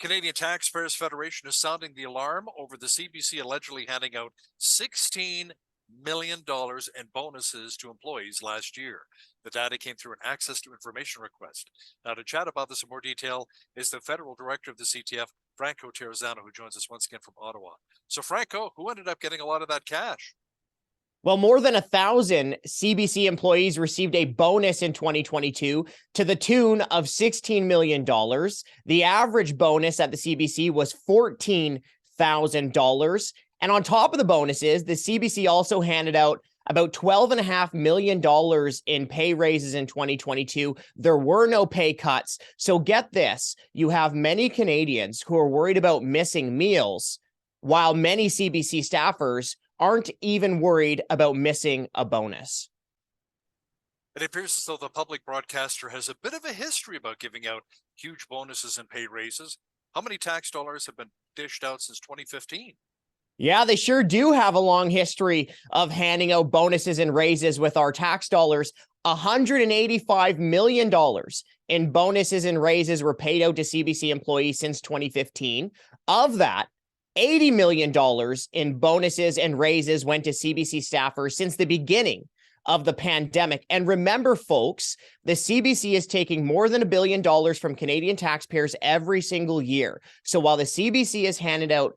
Canadian Taxpayers Federation is sounding the alarm over the CBC allegedly handing out $16 million in bonuses to employees last year. The data came through an access to information request. Now, to chat about this in more detail is the federal director of the CTF, Franco T, who joins us once again from Ottawa. So, Franco, who ended up getting a lot of that cash? Well, more than 1,000 CBC employees received a bonus in 2022 to the tune of $16 million. The average bonus at the CBC was $14,000. And on top of the bonuses, the CBC also handed out about $12.5 million in pay raises in 2022. There were no pay cuts. So get this, you have many Canadians who are worried about missing meals, while many CBC staffers aren't even worried about missing a bonus. It appears as though the public broadcaster has a bit of a history about giving out huge bonuses and pay raises. How many tax dollars have been dished out since 2015? Yeah, they sure do have a long history of handing out bonuses and raises with our tax dollars. $185 million in bonuses and raises were paid out to CBC employees since 2015. Of that, $80 million in bonuses and raises went to CBC staffers since the beginning of the pandemic. And remember, folks, the CBC is taking more than $1 billion from Canadian taxpayers every single year. So while the CBC has handed out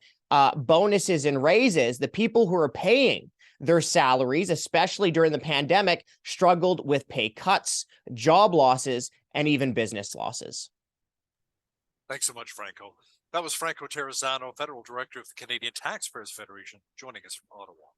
bonuses and raises, the people who are paying their salaries, especially during the pandemic, struggled with pay cuts, job losses, and even business losses. Thanks so much, Franco. That was Franco T, Federal Director of the Canadian Taxpayers Federation, joining us from Ottawa.